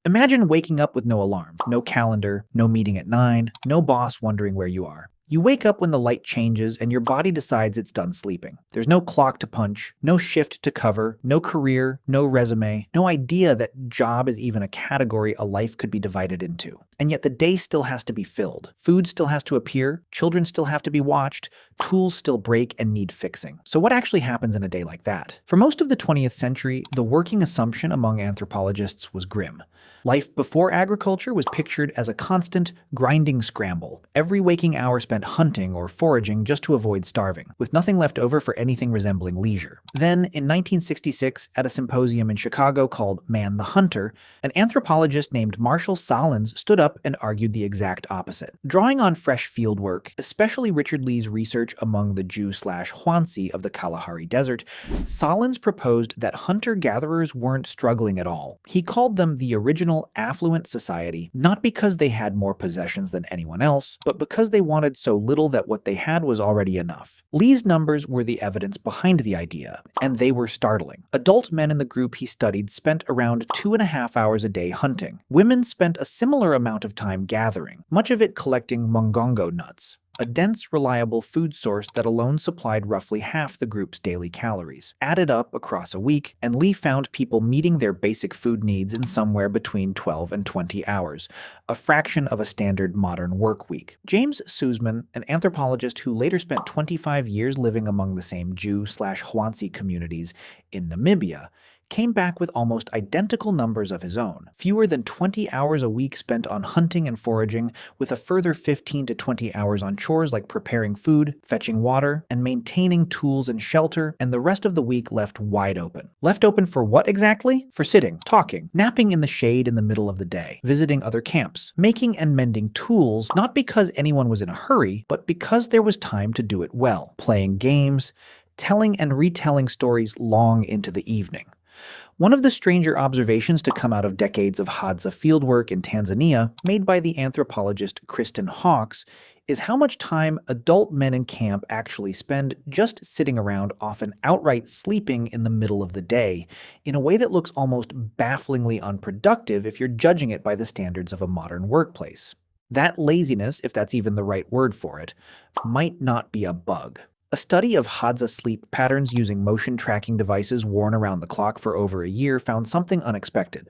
Imagine waking up with no alarm, no calendar, no meeting at 9, no boss wondering where you are. You wake up when the light changes and your body decides it's done sleeping. There's no clock to punch, no shift to cover, no career, no resume, no idea that job is even a category a life could be divided into. And yet the day still has to be filled. Food still has to appear, children still have to be watched, tools still break and need fixing. So what actually happens in a day like that? For most of the 20th century, the working assumption among anthropologists was grim. Life before agriculture was pictured as a constant, grinding scramble, every waking hour spent hunting or foraging just to avoid starving, with nothing left over for anything resembling leisure. Then, in 1966, at a symposium in Chicago called Man the Hunter, an anthropologist named Marshall Sahlins stood up and argued the exact opposite. Drawing on fresh fieldwork, especially Richard Lee's research among the Jew/Hoansi of the Kalahari Desert, Sahlins proposed that hunter-gatherers weren't struggling at all. He called them the original affluent society, not because they had more possessions than anyone else, but because they wanted so little that what they had was already enough. Lee's numbers were the evidence behind the idea, and they were startling. Adult men in the group he studied spent around 2.5 hours a day hunting. Women spent a similar amount of time gathering, much of it collecting mongongo nuts, a dense, reliable food source that alone supplied roughly half the group's daily calories. Added up across a week, and Lee found people meeting their basic food needs in somewhere between 12 and 20 hours, a fraction of a standard modern work week. James Sussman, an anthropologist who later spent 25 years living among the same Jew/Hoansi communities in Namibia, came back with almost identical numbers of his own. Fewer than 20 hours a week spent on hunting and foraging, with a further 15 to 20 hours on chores like preparing food, fetching water, and maintaining tools and shelter, and the rest of the week left wide open. Left open for what exactly? For sitting, talking, napping in the shade in the middle of the day, visiting other camps, making and mending tools, not because anyone was in a hurry, but because there was time to do it well, playing games, telling and retelling stories long into the evening. One of the stranger observations to come out of decades of Hadza fieldwork in Tanzania, made by the anthropologist Kristen Hawkes, is how much time adult men in camp actually spend just sitting around, often outright sleeping in the middle of the day, in a way that looks almost bafflingly unproductive if you're judging it by the standards of a modern workplace. That laziness, if that's even the right word for it, might not be a bug. A study of Hadza sleep patterns using motion tracking devices worn around the clock for over a year found something unexpected.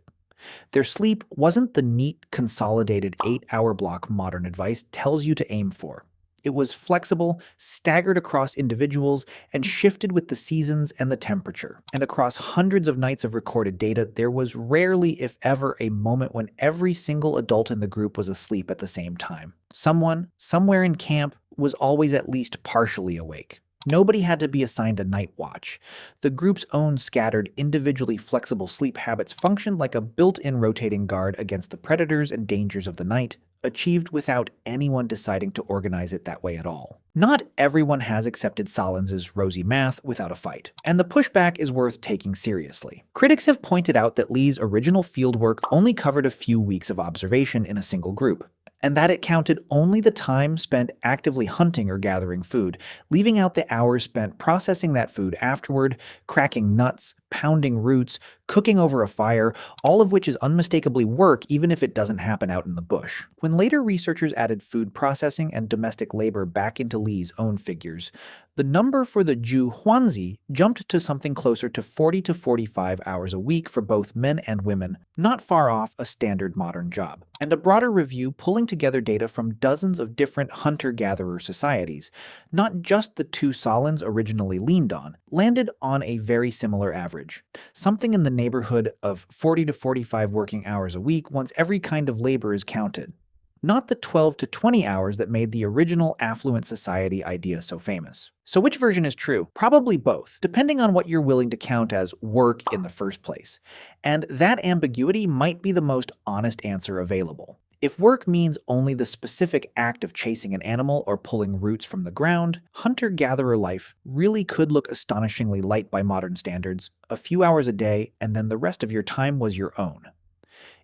Their sleep wasn't the neat, consolidated 8-hour block modern advice tells you to aim for. It was flexible, staggered across individuals, and shifted with the seasons and the temperature. And across hundreds of nights of recorded data, there was rarely, if ever, a moment when every single adult in the group was asleep at the same time. Someone, somewhere in camp, was always at least partially awake. Nobody had to be assigned a night watch. The group's own scattered, individually flexible sleep habits functioned like a built-in rotating guard against the predators and dangers of the night, achieved without anyone deciding to organize it that way at all. Not everyone has accepted Sahlins' rosy math without a fight, and the pushback is worth taking seriously. Critics have pointed out that Lee's original fieldwork only covered a few weeks of observation in a single group, and that it counted only the time spent actively hunting or gathering food, leaving out the hours spent processing that food afterward, cracking nuts, pounding roots, cooking over a fire, all of which is unmistakably work even if it doesn't happen out in the bush. When later researchers added food processing and domestic labor back into Lee's own figures, the number for the Jew/Hoansi jumped to something closer to 40 to 45 hours a week for both men and women, not far off a standard modern job. And a broader review pulling together data from dozens of different hunter-gatherer societies, not just the two Sahlins originally leaned on, landed on a very similar average, something in the neighborhood of 40 to 45 working hours a week once every kind of labor is counted. Not the 12 to 20 hours that made the original affluent society idea so famous. So which version is true? Probably both, depending on what you're willing to count as work in the first place. And that ambiguity might be the most honest answer available. If work means only the specific act of chasing an animal or pulling roots from the ground, hunter-gatherer life really could look astonishingly light by modern standards, a few hours a day, and then the rest of your time was your own.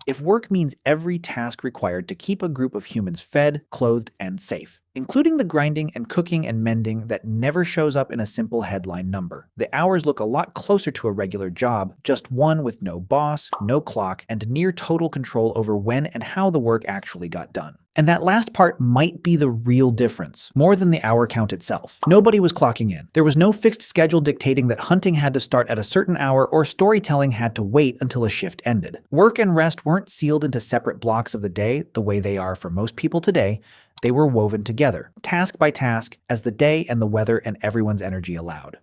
If work means every task required to keep a group of humans fed, clothed, and safe, including the grinding and cooking and mending that never shows up in a simple headline number. The hours look a lot closer to a regular job, just one with no boss, no clock, and near total control over when and how the work actually got done. And that last part might be the real difference, more than the hour count itself. Nobody was clocking in. There was no fixed schedule dictating that hunting had to start at a certain hour or storytelling had to wait until a shift ended. Work and rest weren't sealed into separate blocks of the day the way they are for most people today. They were woven together, task by task, as the day and the weather and everyone's energy allowed.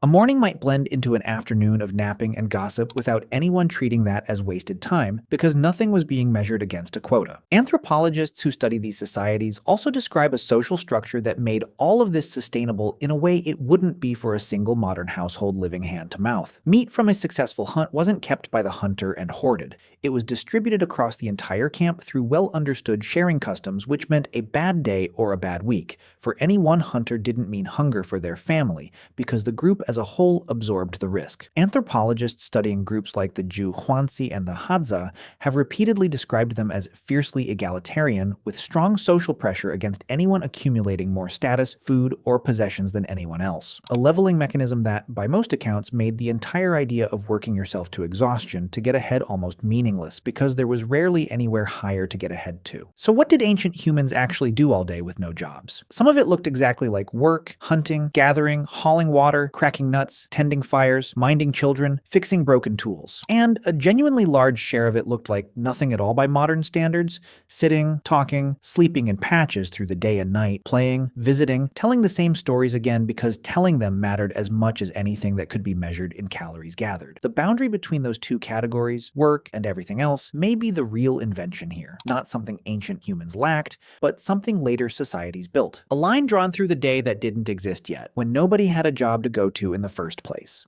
A morning might blend into an afternoon of napping and gossip without anyone treating that as wasted time, because nothing was being measured against a quota. Anthropologists who study these societies also describe a social structure that made all of this sustainable in a way it wouldn't be for a single modern household living hand to mouth. Meat from a successful hunt wasn't kept by the hunter and hoarded. It was distributed across the entire camp through well-understood sharing customs, which meant a bad day or a bad week. For any one hunter didn't mean hunger for their family, because the group as a whole absorbed the risk. Anthropologists studying groups like the Jew Hoansi and the Hadza have repeatedly described them as fiercely egalitarian, with strong social pressure against anyone accumulating more status, food, or possessions than anyone else. A leveling mechanism that, by most accounts, made the entire idea of working yourself to exhaustion to get ahead almost meaningless, because there was rarely anywhere higher to get ahead to. So what did ancient humans actually do all day with no jobs? Some of it looked exactly like work, hunting, gathering, hauling water, cracking nuts, tending fires, minding children, fixing broken tools. And a genuinely large share of it looked like nothing at all by modern standards, sitting, talking, sleeping in patches through the day and night, playing, visiting, telling the same stories again because telling them mattered as much as anything that could be measured in calories gathered. The boundary between those two categories, work and everything else, may be the real invention here, not something ancient humans lacked, but something later societies built. A line drawn through the day that didn't exist yet, when nobody had a job to go to in the first place.